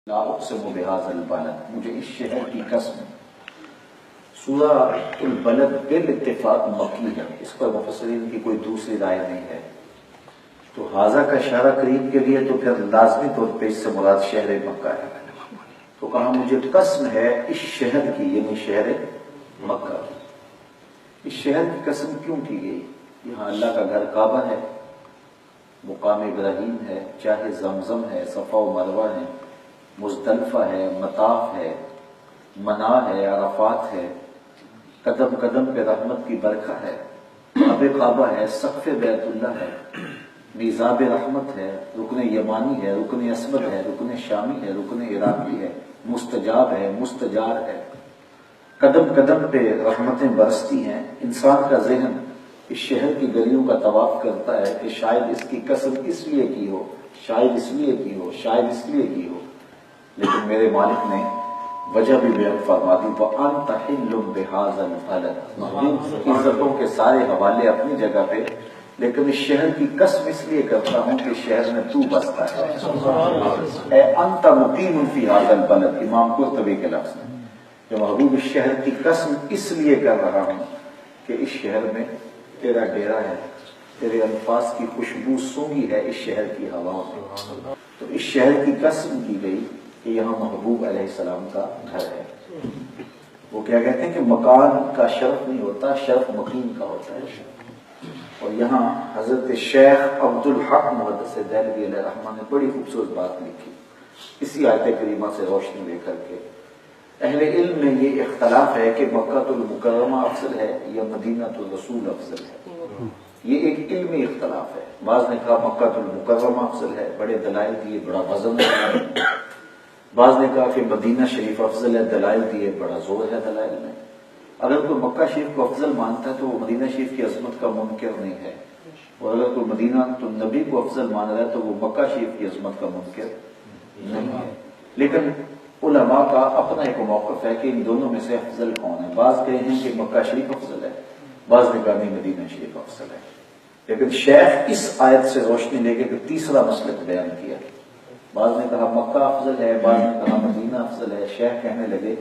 لا اقسم بهذا البلد، مجھے اس شہر کی قسم۔ سورہ البلد بالاتفاق مکی ہے، اس پر مفسرین کی کوئی دوسری رائے نہیں ہے۔ تو حاضہ کا اشارہ قریب کے لیے تو پھر لازمی طور پہ اس سے مراد شہر مکہ ہے۔ تو کہا مجھے قسم ہے اس شہر کی، یعنی شہر مکہ کی۔ اس شہر کی قسم کیوں کی گئی؟ یہاں اللہ کا گھر کعبہ ہے، مقام ابراہیم ہے، چاہے زمزم ہے، صفا و مروہ ہے، مزدلفہ ہے، مطاف ہے، منا ہے، عرفات ہے، قدم قدم پہ رحمت کی برکھا ہے، کعبہ کعبہ ہے، سقف بیت اللہ ہے، میزاب رحمت ہے، رکن یمانی ہے، رکن اسود ہے، رکن شامی ہے، رکن عراقی ہے، مستجاب ہے، مستجار ہے، قدم قدم پہ رحمتیں برستی ہیں۔ انسان کا ذہن اس شہر کی گلیوں کا طواف کرتا ہے کہ شاید اس کی قسم اس لیے کی ہو، شاید اس لیے کی ہو، شاید اس لیے کی ہو، لیکن میرے مالک نے وجہ بھی بیان فرما دی۔ وَأَنْتَ حِلٌّ بِهَٰذَا الْبَلَدِ، محبوب عزتوں کے سارے حوالے اپنی جگہ پہ، لیکن اس شہر کی قسم اس لیے کرتا ہوں کہ شہر میں تو بستا ہے۔ اے انت مقیم فی هذا البلد، امام قرطبی کے لفظ ہیں کہ محبوب اس شہر کی قسم اس لیے کر رہا ہوں کہ اس شہر میں تیرا ڈیرا ہے، تیرے الفاظ کی خوشبو سونگی ہے اس شہر کی ہواؤں میں۔ تو اس شہر کی قسم کی گئی کہ یہاں محبوب علیہ السلام کا گھر ہے۔ وہ کیا کہتے ہیں کہ مکان کا شرف نہیں ہوتا، شرف مقیم کا ہوتا ہے۔ اور یہاں حضرت شیخ عبدالحق محدث دہلوی علیہ الرحمہ نے بڑی خوبصورت بات لکھی اسی آیت کریمہ سے روشنی لے کر کے۔ اہل علم میں یہ اختلاف ہے کہ مکہ المکرمہ افضل ہے یا مدینہ الرسول افضل ہے، یہ ایک علمی اختلاف ہے۔ بعض نے کہا مکہ المکرمہ افضل ہے، بڑے دلائل دیے، بڑا وزن ہے۔ بعض نے کہا کہ مدینہ شریف افضل ہے، دلائل دیے، بڑا زور ہے دلائل میں۔ اگر کوئی مکہ شریف کو افضل مانتا ہے تو وہ مدینہ شریف کی عظمت کا منکر نہیں ہے، اور اگر کوئی مدینہ تو نبی کو افضل مان رہا ہے تو وہ مکہ شریف کی عظمت کا منکر نہیں ہے۔ لیکن علماء کا اپنا ایک موقف ہے کہ ان دونوں میں سے افضل کون ہے۔ بعض کہتے ہیں کہ مکہ شریف افضل ہے، بعض نے کہا نہیں مدینہ شریف افضل ہے۔ لیکن شیخ اس آیت سے روشنی لے کے تیسرا مسلک بیان کیا، بعض نے کہا مکہ افضل ہے، بعض نے کہا مدینہ افضل ہے۔ شیخ کہنے لگے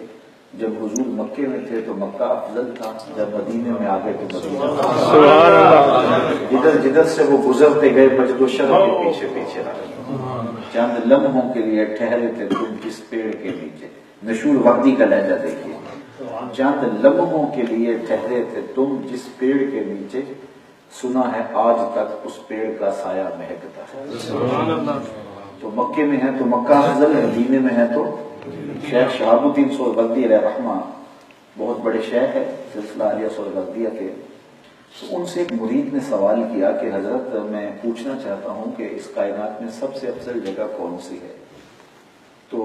جب حضور مکے میں تھے تو مکہ افضل تھا، جب مدینے میں آ گئے تو مدینہ، جدھر جدھر سے وہ گزرتے گئے مجد و شرف کے پیچھے پیچھے رہے۔ چند لمحوں کے لیے ٹھہرے تھے تم جس پیڑ کے نیچے، نشور وردی کا لہجہ دیکھیے، چند لمحوں کے لیے ٹھہرے تھے تم جس پیڑ کے نیچے، سنا ہے آج تک اس پیڑ کا سایہ مہکتا ہے۔ تو مکے میں ہے تو مکہ افضل ہے، مدینے میں ہے تو۔ شیخ شہاب الدین سہروردی علیہ رحمہ بہت بڑے شیخ ہے، سلسلہ عالیہ سہروردیہ کے۔ تو ان سے ایک مرید نے سوال کیا کہ حضرت میں پوچھنا چاہتا ہوں کہ اس کائنات میں سب سے افضل جگہ کون سی ہے؟ تو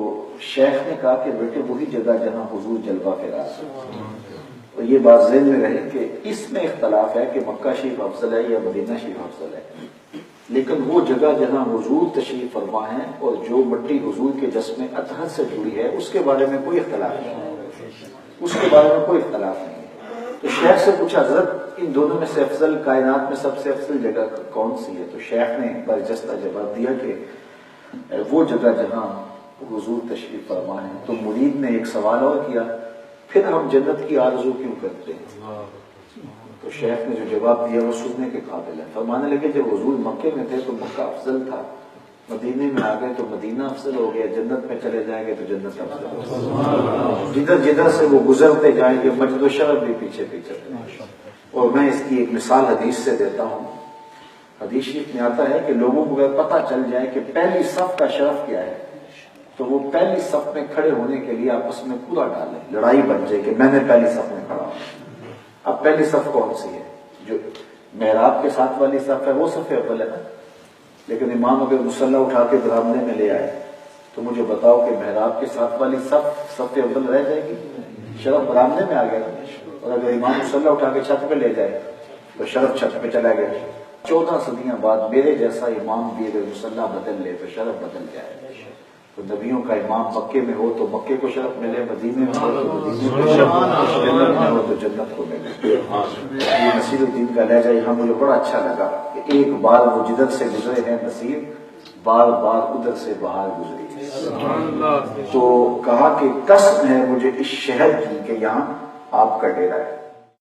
شیخ نے کہا کہ بیٹے وہی جگہ جہاں حضور جلوہ فراز ہے۔ اور یہ بات ذہن میں رہے کہ اس میں اختلاف ہے کہ مکہ شریف افضل ہے یا مدینہ شریف افضل ہے، لیکن وہ جگہ جہاں حضور تشریف فرما ہے اور جو مٹی حضور کے جسم اطہر سے جڑی ہے اس کے بارے میں کوئی اختلاف نہیں ہے، اس کے بارے میں کوئی اختلاف نہیں ہے۔ تو شیخ سے پوچھا حضرت ان دونوں میں سے افضل، کائنات میں سب سے افضل جگہ کون سی ہے؟ تو شیخ نے برجستہ جواب دیا کہ وہ جگہ جہاں حضور تشریف فرما ہے۔ تو مرید نے ایک سوال اور کیا، پھر ہم جنت کی آرزو کیوں کرتے ہیں؟ تو شیخ نے جو جواب دیا وہ سننے کے قابل ہے۔ فرمانے لگے جب حضور مکے میں تھے تو مکہ افضل تھا، مدینے میں آ گئے تو مدینہ افضل ہو گیا، جنت میں چلے جائیں گے تو جنت افضل ہو گیا، جدھر جدھر سے وہ گزرتے جائیں گے مجد و شرف بھی پیچھے پیچھے۔ اور میں اس کی ایک مثال حدیث سے دیتا ہوں۔ حدیث شریف میں آتا ہے کہ لوگوں کو اگر پتہ چل جائے کہ پہلی صف کا شرف کیا ہے تو وہ پہلی صف میں کھڑے ہونے کے لیے آپس میں پورا ڈالیں، لڑائی بن جائے کہ میں نے پہلی صف میں کھڑا ہوں۔ اب پہلی صف کون سی ہے؟ جو محراب کے ساتھ والی صف ہے وہ صف اول ہے نا، لیکن امام اگر مصلی اٹھا کے برآمدے میں لے آئے تو مجھے بتاؤ کہ محراب کے ساتھ والی صف اول رہ جائے گی؟ شرف برآمدے میں آ گیا، اور اگر امام مصلی اٹھا کے چھت پہ لے جائے تو شرف چھت پہ چلا گیا۔ 14 صدیاں بعد میرے جیسا امام بھی اگر مصلی بدل لے تو شرف بدل جائے۔ تو نبیوں کا امام مکے میں ہو تو مکے کو شرف ملے، مدینے میں ہو تو مدینے کو شرف، جنت میں ہو تو جنت کو ملے۔ یہ نصیر الدین کا لہجہ یہاں مجھے بڑا اچھا لگا کہ ایک بار وہ جدھر سے گزرے ہیں نصیر، بار بار ادھر سے باہر گزری۔ تو کہا کہ قسم ہے مجھے اس شہر کی کہ یہاں آپ کا ڈیرا ہے.